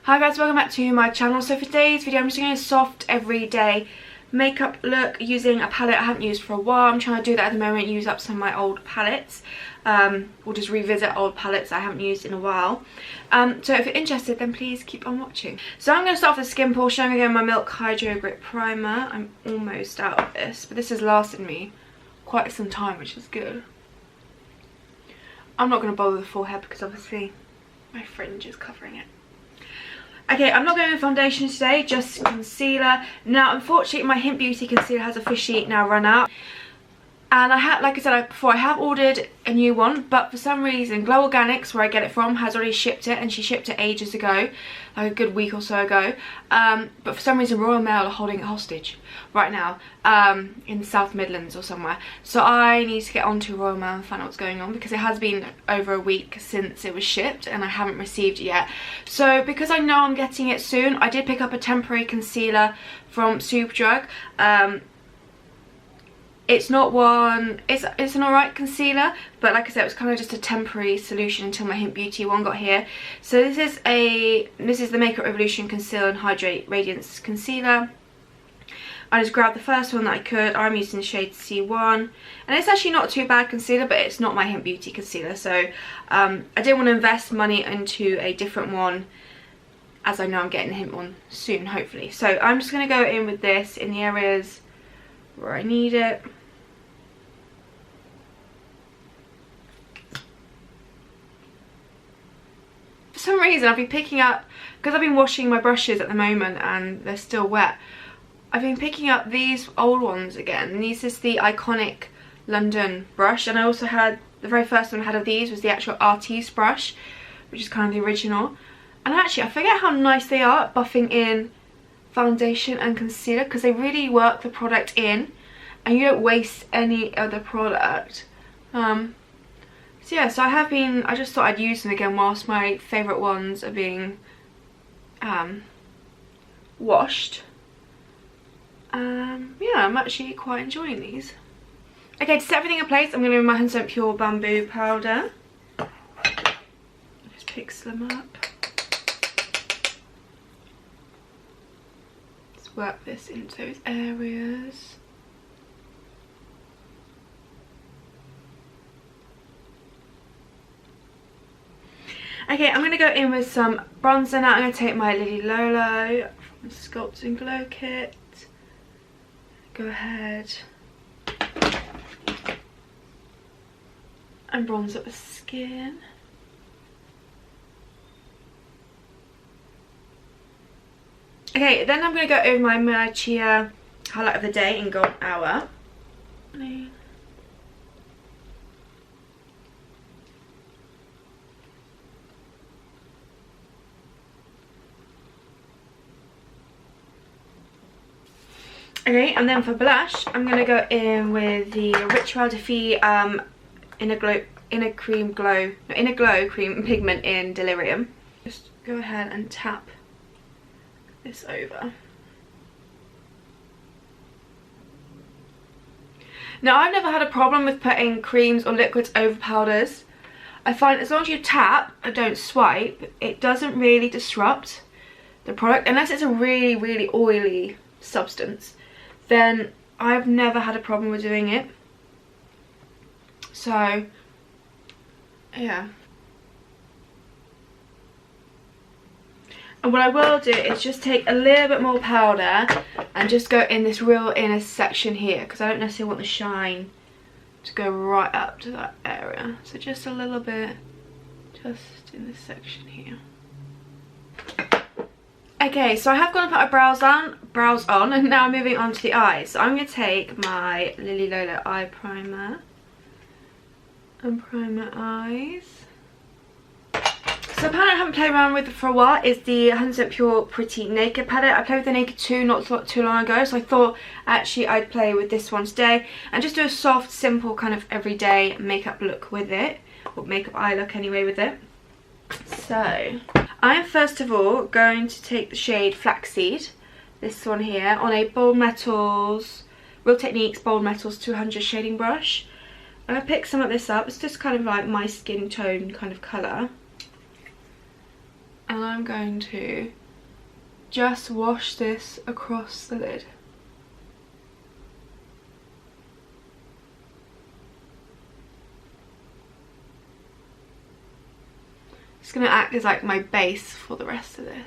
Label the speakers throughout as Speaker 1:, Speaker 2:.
Speaker 1: Hi guys, welcome back to my channel. So for today's video I'm just doing a soft everyday makeup look using a palette I haven't used for a while. I'm trying to do that at the moment, use up some of my old palettes, or just revisit old palettes I haven't used in a while. So if you're interested then please keep on watching. So I'm going to start off the skin portion. I'm going to go with my Milk Hydro Grip Primer. I'm almost out of this, but this has lasted me quite some time, which is good. I'm not going to bother the forehead because obviously my fringe is covering it. Okay, I'm not going with foundation today, just concealer. Now, unfortunately, my Hint Beauty concealer has officially now run out. And I have, like I said before, I have ordered a new one, but for some reason, Glow Organics, where I get it from, has already shipped it, and she shipped it ages ago, like a good week or so ago. But for some reason, Royal Mail are holding it hostage right now, in the South Midlands or somewhere. So I need to get onto Royal Mail and find out what's going on, because it has been over a week since it was shipped, and I haven't received it yet. So because I know I'm getting it soon, I did pick up a temporary concealer from Superdrug. It's not one, it's an alright concealer, but like I said, it was kind of just a temporary solution until my Hint Beauty one got here. So this is the Makeup Revolution Conceal and Hydrate Radiance Concealer. I just grabbed the first one that I could. I'm using the shade C1, and it's actually not too bad concealer, but it's not my Hint Beauty concealer, so I didn't want to invest money into a different one, as I know I'm getting the Hint one soon, hopefully. So I'm just going to go in with this in the areas where I need it. For some reason I've been picking up, because I've been washing my brushes at the moment and they're still wet, I've been picking up these old ones again. And this is the iconic London brush, and I also had, the very first one I had of these was the actual artiste brush, which is kind of the original. And actually I forget how nice they are at buffing in foundation and concealer, because they really work the product in and you don't waste any of the product. So yeah, so I just thought I'd use them again whilst my favourite ones are being washed. Yeah, I'm actually quite enjoying these. Okay, to set everything in place, I'm going to do my 100% Pure Bamboo Powder. Just pick them up. Work this into those areas. Okay, I'm going to go in with some bronzer now. I'm going to take my Lily Lolo from Sculpt and Glow Kit. Go ahead and bronze up the skin. Okay, then I'm going to go over my Chia highlight of the day in Golden Hour. Okay, and then for blush, I'm going to go in with the Rituel de Fille Inner Glow Cream Pigment in Delirium. Just go ahead and tap this over. Now, I've never had a problem with putting creams or liquids over powders. I find as long as you tap and don't swipe, it doesn't really disrupt the product, unless it's a really, really oily substance. Then I've never had a problem with doing it. So yeah. And what I will do is just take a little bit more powder and just go in this real inner section here, because I don't necessarily want the shine to go right up to that area. So just a little bit, just in this section here. Okay, so I have gone and put my brows on, and now I'm moving on to the eyes. So I'm going to take my Lily Lolo eye primer and prime my eyes. So a palette I haven't played around with for a while is the 100% Pure Pretty Naked palette. I played with the Naked 2 not too long ago, so I thought actually I'd play with this one today and just do a soft, simple kind of everyday makeup look with it, or makeup eye look anyway with it. So I am first of all going to take the shade Flaxseed, this one here, on a Bold Metals, Real Techniques Bold Metals 200 shading brush. I'm going to pick some of this up. It's just kind of like my skin tone kind of colour. And I'm going to just wash this across the lid. It's going to act as like my base for the rest of this.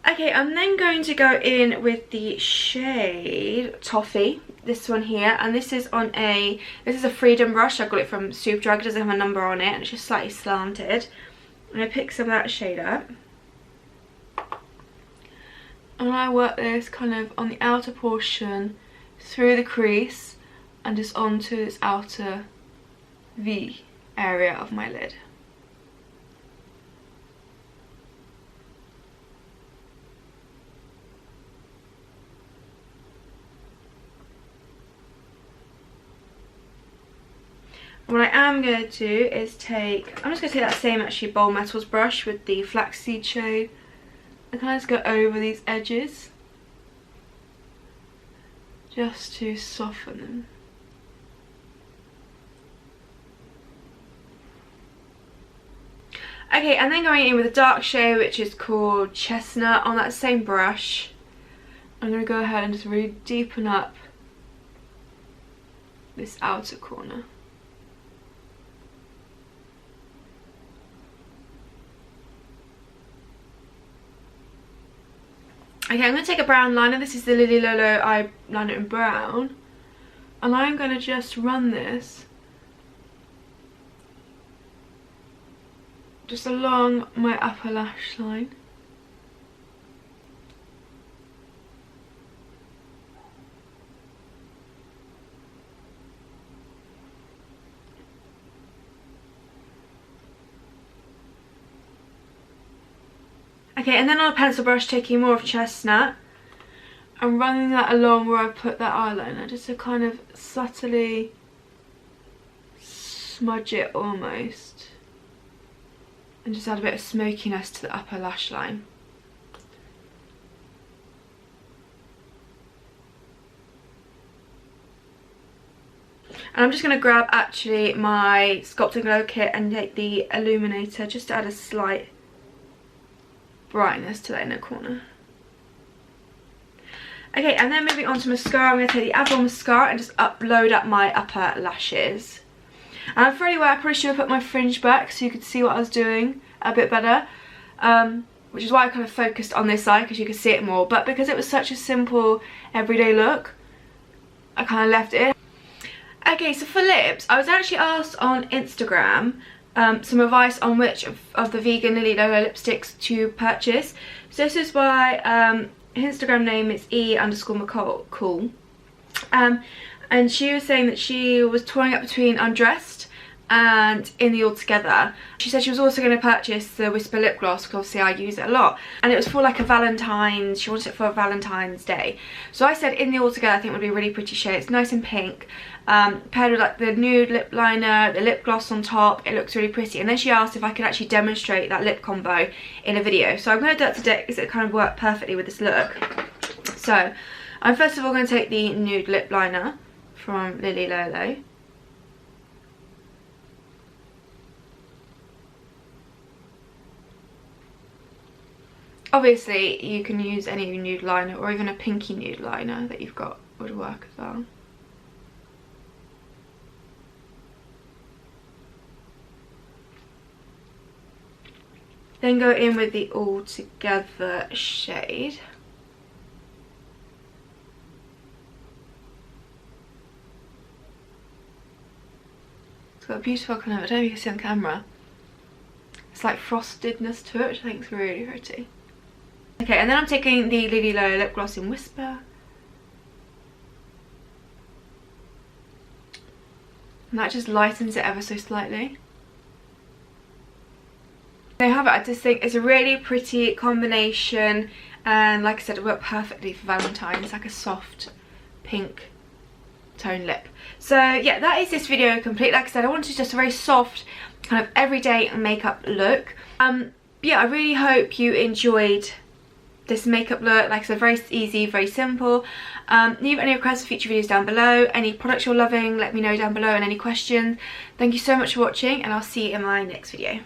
Speaker 1: Okay, I'm then going to go in with the shade Toffee, this one here, and this is a Freedom brush. I got it from Superdrug. It doesn't have a number on it, and it's just slightly slanted. I'm going to pick some of that shade up. And I work this kind of on the outer portion, through the crease, and just onto this outer V area of my lid. What I am going to do is I'm just going to take that same actually Bold Metals brush with the flaxseed shade and kind of just go over these edges just to soften them. Okay, and then going in with a dark shade which is called Chestnut on that same brush. I'm going to go ahead and just really deepen up this outer corner. Okay, I'm going to take a brown liner. This is the Lily Lolo eyeliner in brown. And I'm going to just run this just along my upper lash line. Okay, and then on a pencil brush, taking more of Chestnut and running that along where I put that eyeliner, just to kind of subtly smudge it almost, and just add a bit of smokiness to the upper lash line. And I'm just going to grab actually my Sculpt and Glow kit and take the illuminator just to add a slight brightness to that inner corner. Okay, and then moving on to mascara, I'm going to take the Apple mascara and just load up my upper lashes. And I'm fairly aware I probably should have put my fringe back so you could see what I was doing a bit better, which is why I kind of focused on this side because you could see it more, but because it was such a simple everyday look, I kind of left it. Okay, so for lips, I was actually asked on Instagram some advice on which of the vegan Lily Lolo lipsticks to purchase. So this is by Instagram name is e_McCool, and she was saying that she was toying up between Undressed and In the Altogether. She said she was also going to purchase the Whisper lip gloss because obviously I use it a lot, and it was for like a Valentine's, she wanted it for a Valentine's Day. So I said In the Altogether I think would be a really pretty shade. It's nice and pink, paired with like the nude lip liner, the lip gloss on top. It looks really pretty. And then she asked if I could actually demonstrate that lip combo in a video, so I'm going to do that today because it kind of worked perfectly with this look. So I'm first of all going to take the nude lip liner from Lily Lolo. Obviously you can use any nude liner or even a pinky nude liner that you've got would work as well. Then go in with the Altogether shade. It's got a beautiful kind of, I don't know if you can see on camera, it's like frostedness to it, which I think is really pretty. Okay, and then I'm taking the Lily Lolo lip gloss in Whisper. And that just lightens it ever so slightly. There you have it. I just think it's a really pretty combination, and like I said, it worked perfectly for Valentine's, like a soft pink tone lip. So yeah, that is this video complete. Like I said, I wanted just a very soft kind of everyday makeup look. Yeah, I really hope you enjoyed this makeup look. Like I said, very easy, very simple. Leave any requests for future videos down below. Any products you're loving, let me know down below, and any questions. Thank you so much for watching, and I'll see you in my next video.